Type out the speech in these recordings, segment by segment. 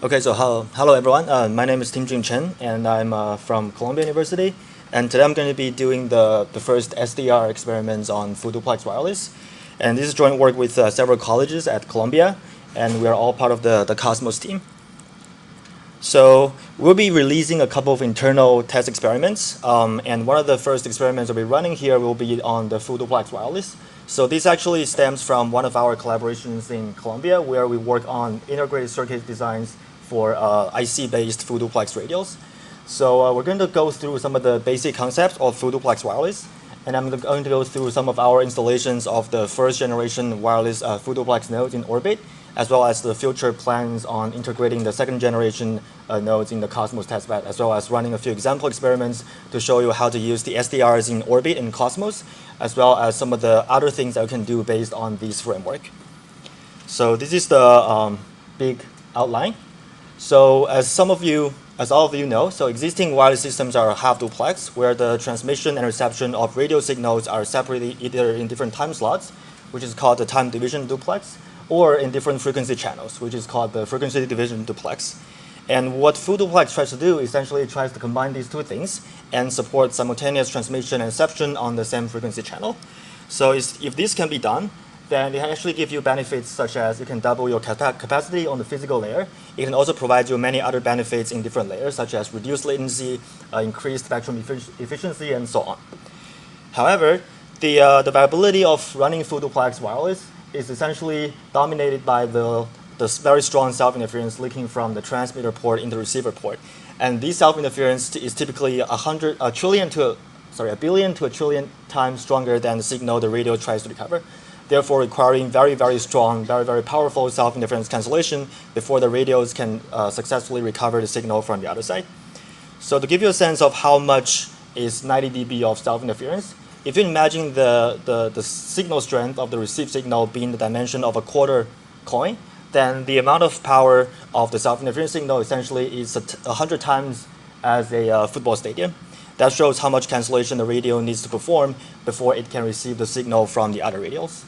Okay, so hello everyone. My name is Tingjun Chen, and I'm from Columbia University. And today I'm going to be doing the first SDR experiments on Full-Duplex wireless. And this is joint work with several colleges at Columbia, and we are all part of the Cosmos team. So we'll be releasing a couple of internal test experiments, and one of the first experiments we'll be running here will be on the Full-Duplex wireless. So this actually stems from one of our collaborations in Columbia, where we work on integrated circuit designs for IC-based Full-Duplex radios. So we're going to go through some of the basic concepts of Full-Duplex wireless, and I'm going to go through some of our installations of the first generation wireless Full-Duplex nodes in orbit, as well as the future plans on integrating the second generation nodes in the Cosmos testbed, as well as running a few example experiments to show you how to use the SDRs in orbit in Cosmos, as well as some of the other things that we can do based on this framework. So this is the big outline. So as all of you know, so existing wireless systems are half duplex, where the transmission and reception of radio signals are separated either in different time slots, which is called the time division duplex, or in different frequency channels, which is called the frequency division duplex. And what Full-Duplex tries to do essentially tries to combine these two things and support simultaneous transmission and reception on the same frequency channel. So if this can be done, then it actually gives you benefits such as you can double your capacity on the physical layer. It can also provide you many other benefits in different layers, such as reduced latency, increased spectrum efficiency, and so on. However, the viability of running Full-Duplex wireless is essentially dominated by the very strong self-interference leaking from the transmitter port into the receiver port. And this self-interference is typically a billion to a trillion times stronger than the signal the radio tries to recover, therefore requiring very, very strong, very, very powerful self-interference cancellation before the radios can successfully recover the signal from the other side. So to give you a sense of how much is 90 dB of self-interference, if you imagine the signal strength of the received signal being the dimension of a quarter coin, then the amount of power of the self-interference signal essentially is 100 times as a football stadium. That shows how much cancellation the radio needs to perform before it can receive the signal from the other radios.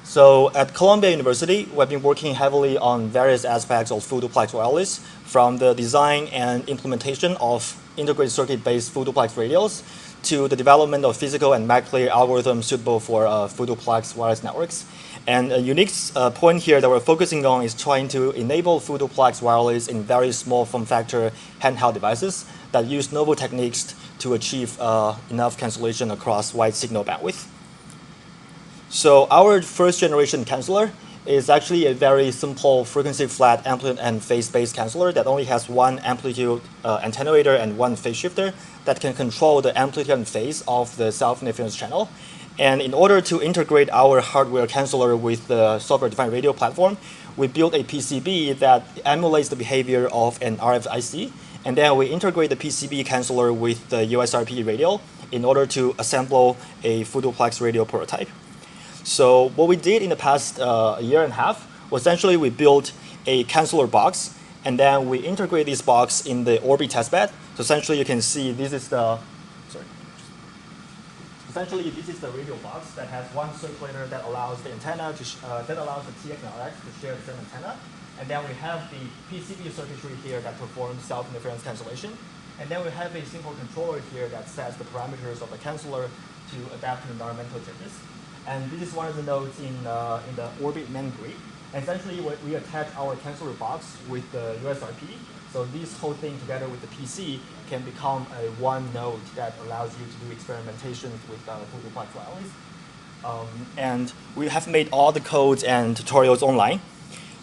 So at Columbia University, we've been working heavily on various aspects of Full-Duplex wireless, from the design and implementation of integrated circuit-based Full-Duplex radios to the development of physical and MAC-layer algorithms suitable for Full-Duplex wireless networks. And a unique point here that we're focusing on is trying to enable Full-Duplex wireless in very small form factor handheld devices that use novel techniques to achieve enough cancellation across wide signal bandwidth. So our first generation canceller is actually a very simple frequency flat amplitude and phase-based canceller that only has one amplitude attenuator and one phase shifter that can control the amplitude and phase of the self-interference channel. And in order to integrate our hardware canceller with the software-defined radio platform, we built a PCB that emulates the behavior of an RFIC, and then we integrate the PCB canceller with the USRP radio in order to assemble a Full-Duplex radio prototype. So what we did in the past year and a half was essentially we built a canceller box, and then we integrate this box in the orbit testbed. So essentially you can see this is the radio box that has one circulator that allows the antenna to that allows the TX and RX to share the same antenna. And then we have the PCB circuitry here that performs self-interference cancellation. And then we have a simple controller here that sets the parameters of the canceller to adapt to environmental changes. And this is one of the nodes in the orbit main grid. And essentially, we attach our canceller box with the USRP. So this whole thing together with the PC can become a one node that allows you to do experimentation with Full-Duplex wireless. And we have made all the codes and tutorials online.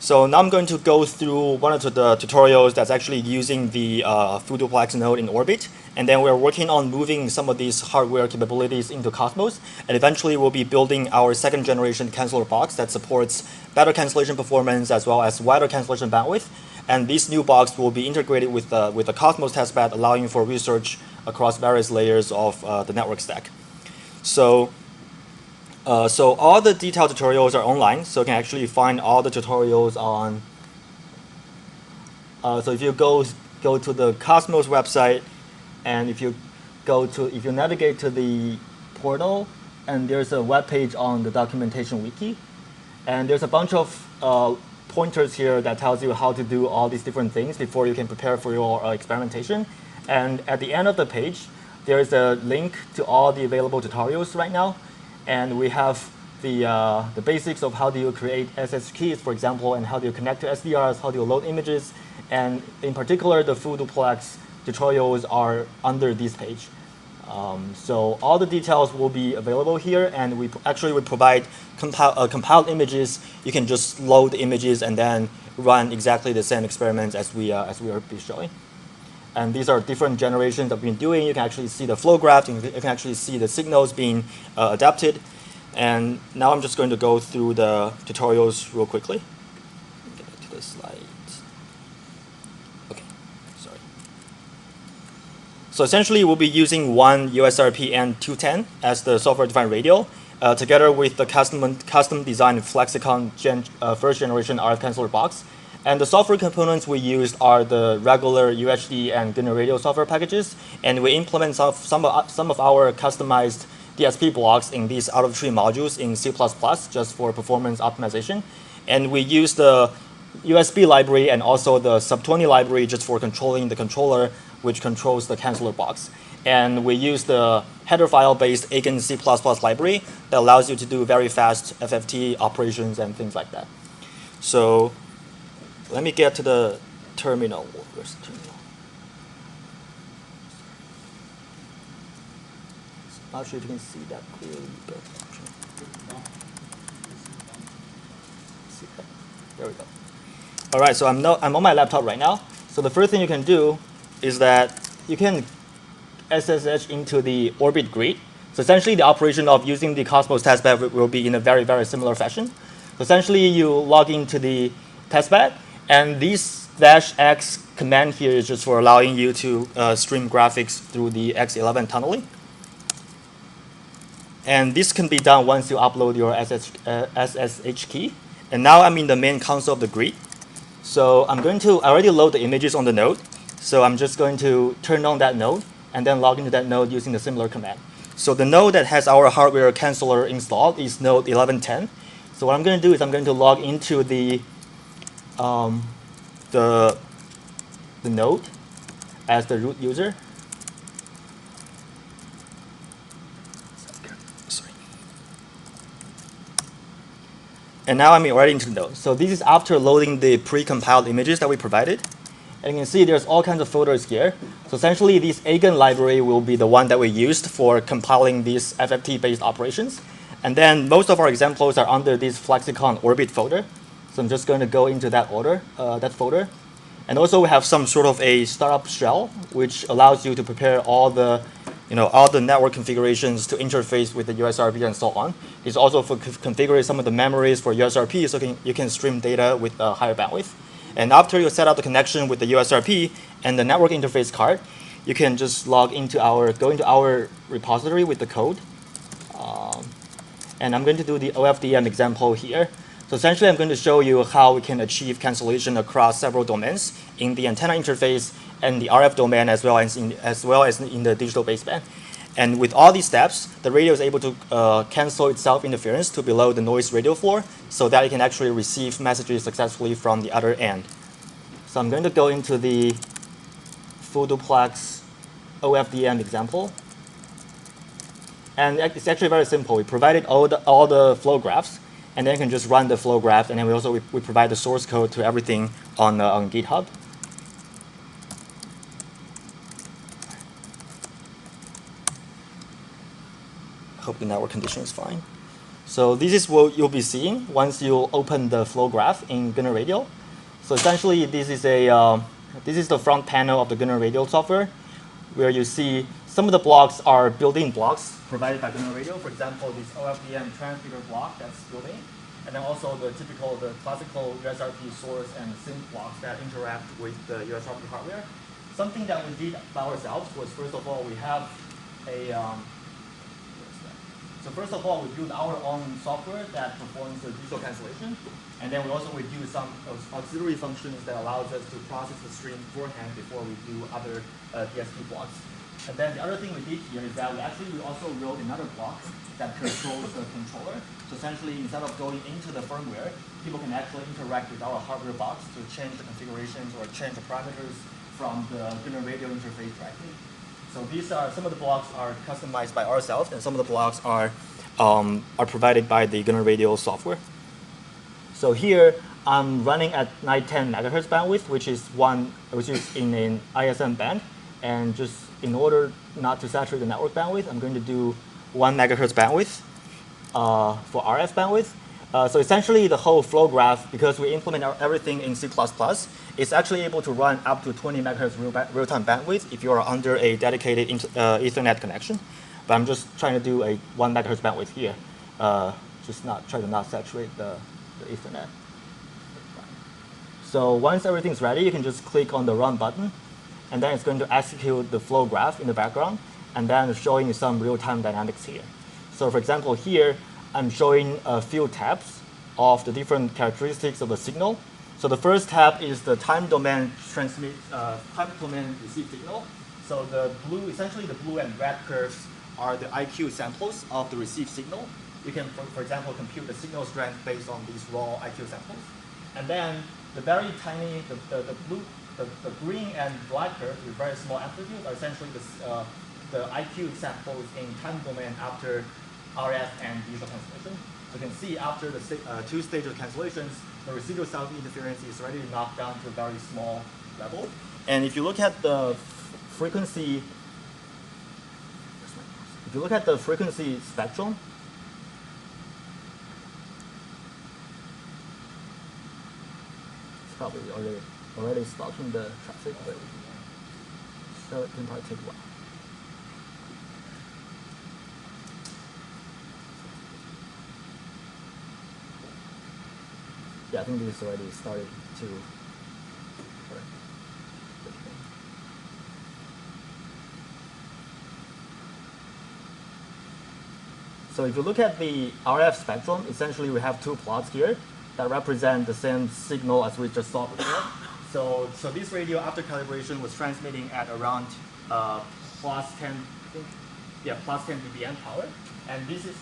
So now I'm going to go through one of the tutorials that's actually using the Full-Duplex node in orbit. And then we're working on moving some of these hardware capabilities into Cosmos. And eventually we'll be building our second generation canceller box that supports better cancellation performance as well as wider cancellation bandwidth. And this new box will be integrated with the Cosmos testbed, allowing for research across various layers of the network stack. So all the detailed tutorials are online, so you can actually find all the tutorials on. So if you go to the Cosmos website, and if you navigate to the portal, and there's a web page on the documentation wiki, and there's a bunch of pointers here that tells you how to do all these different things before you can prepare for your experimentation. And at the end of the page, there is a link to all the available tutorials right now. And we have the basics of how do you create SSH keys, for example, and how do you connect to SDRs, how do you load images. And in particular, the Full-Duplex tutorials are under this page. So all the details will be available here, and we actually would provide compiled images. You can just load the images and then run exactly the same experiments as we are be showing. And these are different generations that we've been doing. You can actually see the flow graph. You can actually see the signals being adapted. And now I'm just going to go through the tutorials real quickly. Get back to the slides. Okay, sorry. So essentially, we'll be using one USRP N210 as the software-defined radio, together with the custom designed Flexicon first generation RF canceller box. And the software components we used are the regular UHD and GNU Radio software packages, and we implement some of our customized DSP blocks in these out-of-tree modules in C++ just for performance optimization. And we use the USB library and also the sub-20 library just for controlling the controller, which controls the canceller box. And we use the header file-based eigen C++ library that allows you to do very fast FFT operations and things like that. So let me get to the terminal. Where's the terminal? Not sure if you can see that clearly, but see that? There we go. All right, so I'm on my laptop right now. So the first thing you can do is that you can SSH into the orbit grid. So essentially, the operation of using the Cosmos testbed will be in a very, very similar fashion. So essentially, you log into the testbed, and this -x command here is just for allowing you to stream graphics through the X11 tunneling. And this can be done once you upload your SSH key. And now I'm in the main console of the grid. So I already load the images on the node. So I'm just going to turn on that node and then log into that node using the similar command. So the node that has our hardware canceller installed is node 1110. So what I'm going to do is I'm going to log into the node as the root user. Sorry. And now I'm already into the node. So this is after loading the pre-compiled images that we provided. And you can see there's all kinds of folders here. So essentially, this eigen library will be the one that we used for compiling these FFT-based operations. And then most of our examples are under this Flexicon orbit folder. So I'm just going to go into that folder. And also we have some sort of a startup shell, which allows you to prepare all the network configurations to interface with the USRP and so on. It's also for configuring some of the memories for USRP, so you can stream data with a higher bandwidth. And after you set up the connection with the USRP and the network interface card, you can just go into our repository with the code. And I'm going to do the OFDM example here. So essentially, I'm going to show you how we can achieve cancellation across several domains in the antenna interface and the RF domain, as well as in the digital baseband. And with all these steps, the radio is able to cancel its self-interference to below the noise radio floor so that it can actually receive messages successfully from the other end. So I'm going to go into the Full-Duplex OFDM example. And it's actually very simple. We provided all the flow graphs, and then you can just run the flow graph. And then we provide the source code to everything on GitHub. I hope the network condition is fine. So this is what you'll be seeing once you open the flow graph in GNU Radio. So essentially, this is the front panel of the GNU Radio software, where you see some of the blocks are built-in blocks provided by GNU Radio. For example, this OFDM transmitter block that's built-in, and then also the classical USRP source and sync blocks that interact with the USRP hardware. Something that we did by ourselves was, first of all, we have So first of all, we build our own software that performs the digital cancellation. And then we do some auxiliary functions that allows us to process the stream beforehand before we do other DSP blocks. And then the other thing we did here is that we also wrote another block that controls the controller. So essentially, instead of going into the firmware, people can actually interact with our hardware box to change the configurations or change the parameters from the GNU radio interface directly. So these are some of the blocks are customized by ourselves, and some of the blocks are provided by the GNU radio software. So here I'm running at 910 megahertz bandwidth, which is in an ISM band, and just in order not to saturate the network bandwidth, I'm going to do 1 megahertz bandwidth for RF bandwidth. So essentially, the whole flow graph, because we implement everything in C++, is actually able to run up to 20 megahertz real-time bandwidth if you are under a dedicated Ethernet connection. But I'm just trying to do a 1 megahertz bandwidth here, just try to not saturate the Ethernet. So once everything's ready, you can just click on the run button, and then it's going to execute the flow graph in the background, and then showing some real-time dynamics here. So for example, here, I'm showing a few tabs of the different characteristics of the signal. So the first tab is the time domain time domain receive signal. So essentially the blue and red curves are the IQ samples of the received signal. You can, for example, compute the signal strength based on these raw IQ samples. And then the very tiny, the green and black curves with very small amplitude are essentially the IQ samples in time domain after RF and digital cancellation. So you can see after the two stages of cancellations, the residual sound interference is already knocked down to a very small level. And if you look at the frequency, spectrum, it's probably already stopping the traffic, but so it can probably take a while. Yeah, I think this already started to. So if you look at the RF spectrum, essentially we have two plots here that represent the same signal as we just saw before. So this radio after calibration was transmitting at around plus 10 dBm power, and this is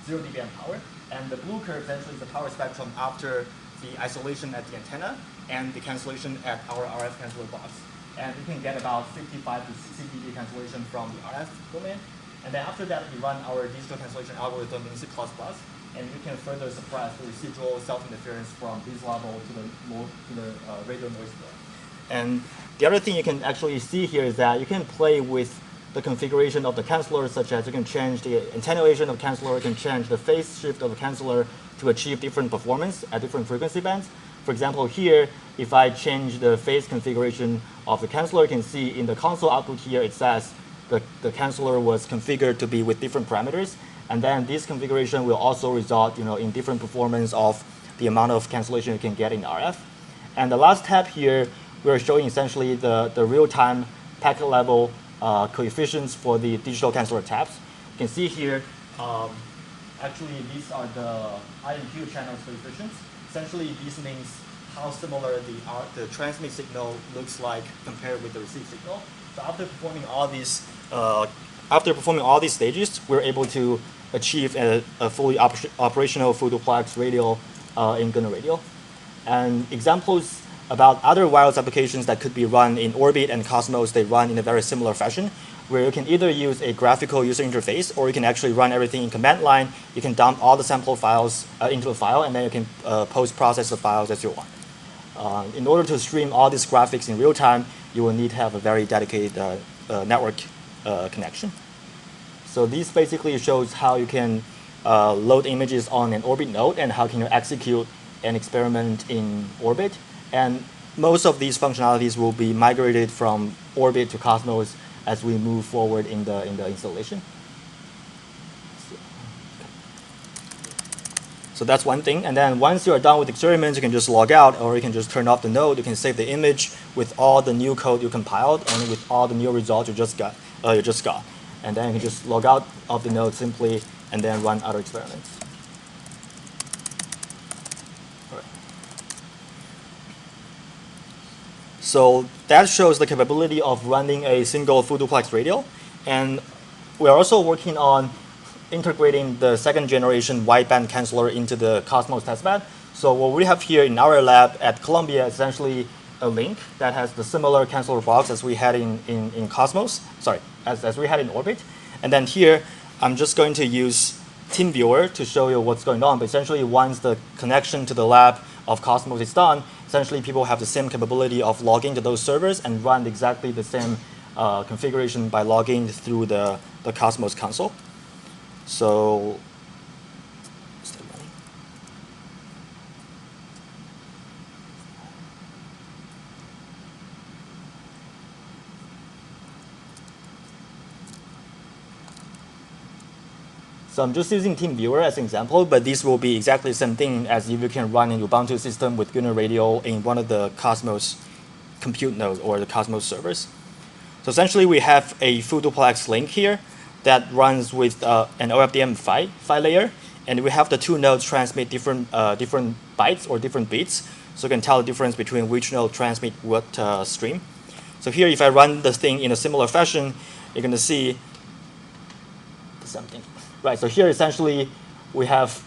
0 dBm power. And the blue curve essentially is the power spectrum after the isolation at the antenna and the cancellation at our RF canceller box. And we can get about 55 to 60 dB cancellation from the RF domain. And then after that, we run our digital cancellation algorithm in C++, and we can further suppress the residual self-interference from this level to the radio noise floor. And the other thing you can actually see here is that you can play with the configuration of the canceller, such as you can change the attenuation of the canceller, you can change the phase shift of the canceller to achieve different performance at different frequency bands. For example, here, if I change the phase configuration of the canceller, you can see in the console output here, it says the canceller was configured to be with different parameters. And then this configuration will also result in different performance of the amount of cancellation you can get in RF. And the last tab here, we're showing essentially the real-time packet level coefficients for the digital canceller tabs. You can see here, actually these are the IMQ channels coefficients. Essentially, this means how similar the transmit signal looks like compared with the receive signal. So after performing all these stages, we're able to achieve a fully operational full-duplex radio in GNU radio. And examples about other wireless applications that could be run in Orbit and Cosmos, they run in a very similar fashion, where you can either use a graphical user interface, or you can actually run everything in command line. You can dump all the sample files into a file, and then you can post-process the files as you want. In order to stream all these graphics in real time, you will need to have a very dedicated network connection. So this basically shows how you can load images on an Orbit node and how can you execute an experiment in Orbit. And most of these functionalities will be migrated from Orbit to Cosmos as we move forward in the installation. So that's one thing. And then once you are done with experiments, you can just log out, or you can just turn off the node. You can save the image with all the new code you compiled and with all the new results you just got. And then you can just log out of the node simply and then run other experiments. All right. So that shows the capability of running a single full-duplex radio. And we are also working on integrating the second generation wideband canceller into the Cosmos testbed. So what we have here in our lab at Columbia is essentially a link that has the similar canceller box as we had in Cosmos, sorry, as we had in Orbit. And then here, I'm just going to use TeamViewer to show you what's going on. But essentially, once the connection to the lab of Cosmos is done, essentially people have the same capability of logging to those servers and run exactly the same configuration by logging through the Cosmos console. So, is that running? So I'm just using TeamViewer as an example, but this will be exactly the same thing as if you can run an Ubuntu system with GNU Radio in one of the Cosmos compute nodes or the Cosmos servers. So essentially, we have a Full-Duplex link here that runs with an OFDM PHY layer, and we have the two nodes transmit different bytes or different bits, so you can tell the difference between which node transmit what stream. So here, if I run the thing in a similar fashion, you're going to see something. Right, so here essentially we have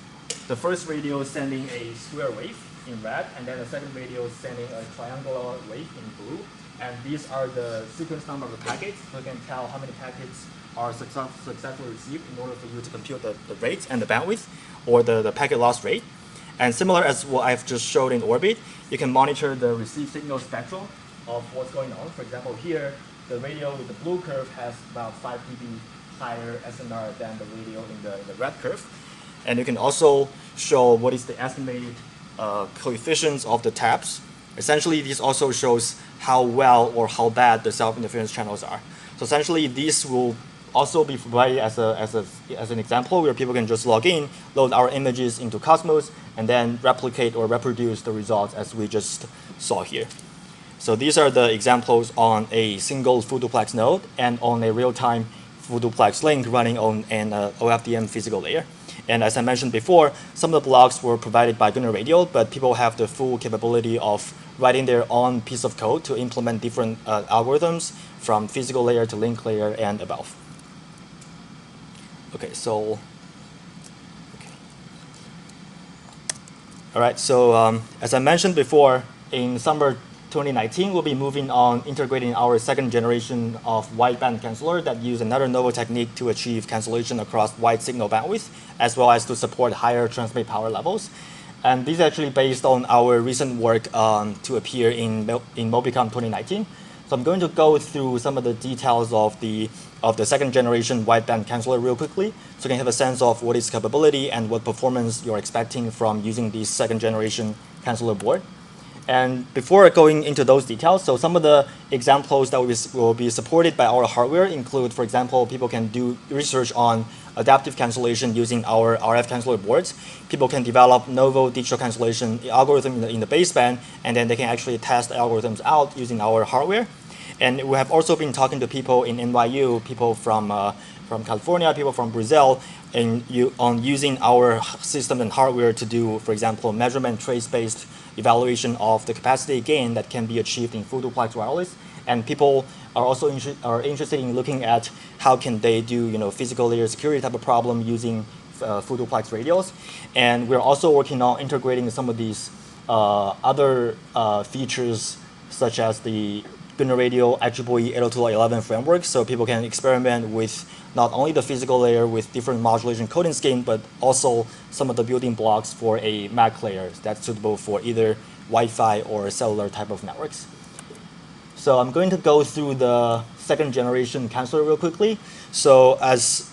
the first radio sending a square wave in red, and then the second radio sending a triangular wave in blue. And these are the sequence number of the packets, so you can tell how many packets are successfully received in order for you to compute the rate and the bandwidth, or the packet loss rate. And similar as what I've just showed in Orbit, you can monitor the received signal spectrum of what's going on. For example, here, the radio with the blue curve has about 5 dB higher SNR than the radio in the red curve. And you can also show what is the estimated coefficients of the taps. Essentially, this also shows how well or how bad the self-interference channels are. So essentially, this will also be provided as an example where people can just log in, load our images into Cosmos, and then replicate or reproduce the results as we just saw here. So these are the examples on a single Full-Duplex node and on a real-time Full-Duplex link running on an OFDM physical layer. And as I mentioned before, some of the blocks were provided by GNU Radio, but people have the full capability of writing their own piece of code to implement different algorithms from physical layer to link layer and above. Okay, so, all right, so as I mentioned before, in summer 2019, we'll be moving on integrating our second generation of wideband canceller that use another novel technique to achieve cancellation across wide signal bandwidth, as well as to support higher transmit power levels. And this is actually based on our recent work to appear in MobiCon 2019. So I'm going to go through some of the details of the second generation wideband canceller real quickly, so you can have a sense of what its capability and what performance you're expecting from using this second generation canceller board. And before going into those details, so some of the examples that will be supported by our hardware include, for example, people can do research on adaptive cancellation using our RF canceller boards. People can develop novel digital cancellation algorithm in the baseband, and then they can actually test the algorithms out using our hardware. And we have also been talking to people in NYU, people from California, people from Brazil, on using our system and hardware to do, for example, measurement trace-based evaluation of the capacity gain that can be achieved in Full-Duplex wireless. And people are also interested in looking at how can they do physical layer security type of problem using Full-Duplex radios. And we're also working on integrating some of these other features, such as the GNU Radio IEEE 802.11 framework, so people can experiment with not only the physical layer with different modulation coding scheme, but also some of the building blocks for a MAC layer that's suitable for either Wi-Fi or cellular type of networks. So I'm going to go through the second generation canceller real quickly. So as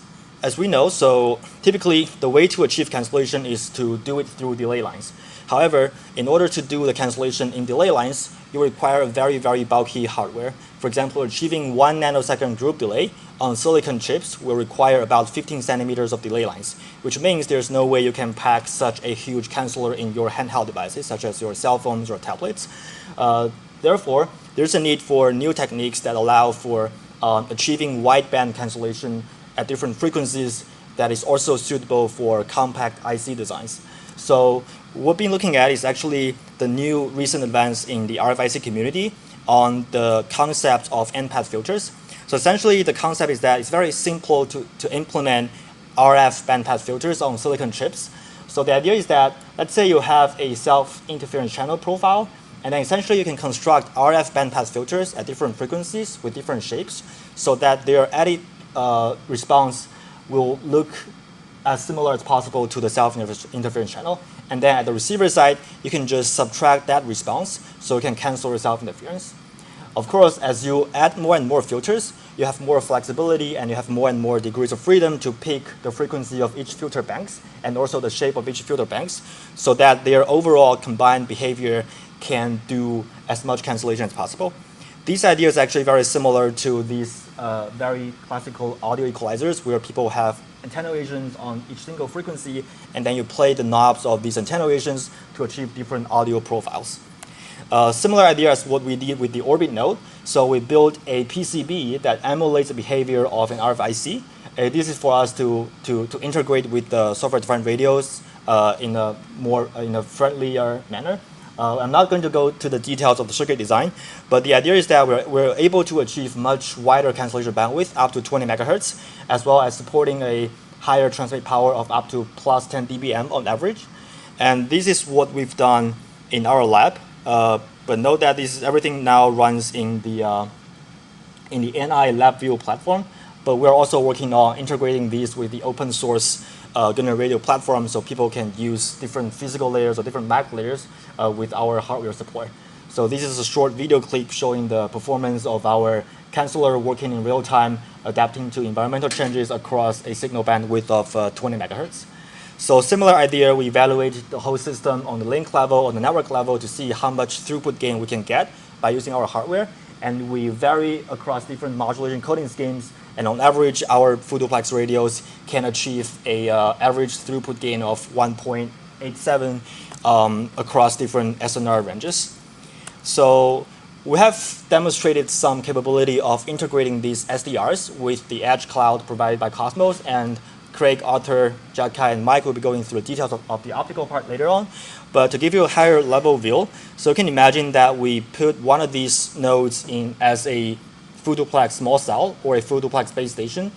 we know, so typically the way to achieve cancellation is to do it through delay lines. However, in order to do the cancellation in delay lines, you require a very, very bulky hardware. For example, achieving 1 nanosecond group delay on silicon chips will require about 15 centimeters of delay lines, which means there's no way you can pack such a huge canceller in your handheld devices, such as your cell phones or tablets. Therefore, there's a need for new techniques that allow for achieving wideband cancellation at different frequencies that is also suitable for compact IC designs. So what we've been looking at is actually the new recent advance in the RFIC community on the concept of end-path filters. So essentially, the concept is that it's very simple to implement RF bandpass filters on silicon chips. So the idea is that, let's say you have a self-interference channel profile, and then essentially you can construct RF bandpass filters at different frequencies with different shapes so that their added response will look as similar as possible to the self-interference channel. And then at the receiver side, you can just subtract that response so you can cancel the self-interference. Of course, as you add more and more filters, you have more flexibility and you have more and more degrees of freedom to pick the frequency of each filter banks and also the shape of each filter banks so that their overall combined behavior can do as much cancellation as possible. These ideas are actually very similar to these very classical audio equalizers where people have attenuations on each single frequency and then you play the knobs of these attenuations to achieve different audio profiles. Similar idea as what we did with the Orbit node. So we built a PCB that emulates the behavior of an RFIC. This is for us to integrate with the software-defined radios in a friendlier manner. I'm not going to go to the details of the circuit design, but the idea is that we're able to achieve much wider cancellation bandwidth, up to 20 megahertz, as well as supporting a higher transmit power of up to plus 10 dBm on average. And this is what we've done in our lab. But note that everything now runs in the NI LabVIEW platform. But we're also working on integrating these with the open source Gunner radio platform so people can use different physical layers or different MAC layers with our hardware support. So this is a short video clip showing the performance of our canceller working in real time, adapting to environmental changes across a signal bandwidth of 20 megahertz. So similar idea, we evaluate the whole system on the link level, on the network level to see how much throughput gain we can get by using our hardware. And we vary across different modulation coding schemes. And on average, our Full-Duplex radios can achieve a average throughput gain of 1.87 across different SNR ranges. So we have demonstrated some capability of integrating these SDRs with the edge cloud provided by Cosmos, and Craig, Arthur, Jakai, and Mike will be going through the details of the optical part later on. But to give you a higher level view, so you can imagine that we put one of these nodes in as a Full-Duplex small cell or a Full-Duplex base station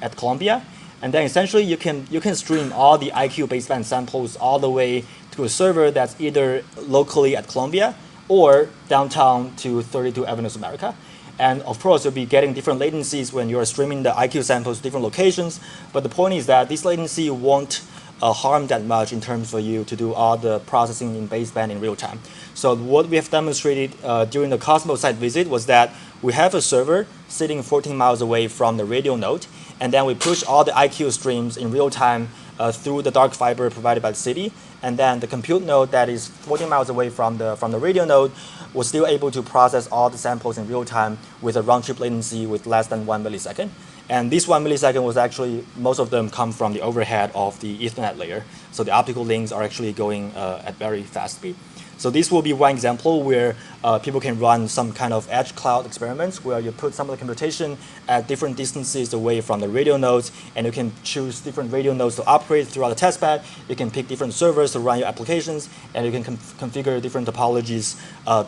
at Columbia. And then essentially you can stream all the IQ baseband samples all the way to a server that's either locally at Columbia or downtown to 32 Avenues America. And of course, you'll be getting different latencies when you're streaming the IQ samples to different locations. But the point is that this latency won't harm that much in terms for you to do all the processing in baseband in real time. So what we have demonstrated during the Cosmos site visit was that we have a server sitting 14 miles away from the radio node, and then we push all the IQ streams in real time through the dark fiber provided by the city. And then the compute node that is 14 miles away from the radio node was still able to process all the samples in real time with a round-trip latency with less than 1 millisecond. And this 1 millisecond was actually, most of them come from the overhead of the Ethernet layer. So the optical links are actually going at very fast speed. So this will be one example where people can run some kind of edge cloud experiments where you put some of the computation at different distances away from the radio nodes, and you can choose different radio nodes to operate throughout the testbed. You can pick different servers to run your applications, and you can configure different topologies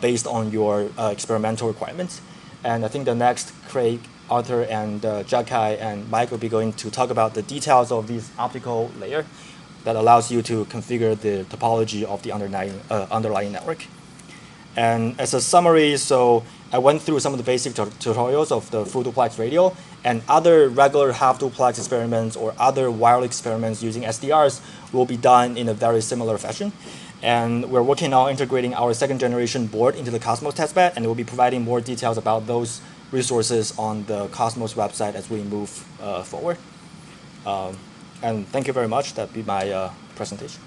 based on your experimental requirements. And I think the next, Craig, Arthur, and Jakai, and Mike will be going to talk about the details of this optical layer that allows you to configure the topology of the underlying network. And as a summary, so I went through some of the basic tutorials of the Full-Duplex radio, and other regular half-duplex experiments or other wireless experiments using SDRs will be done in a very similar fashion. And we're working on integrating our second generation board into the Cosmos testbed, and we'll be providing more details about those resources on the Cosmos website as we move forward. And thank you very much. That'd be my presentation.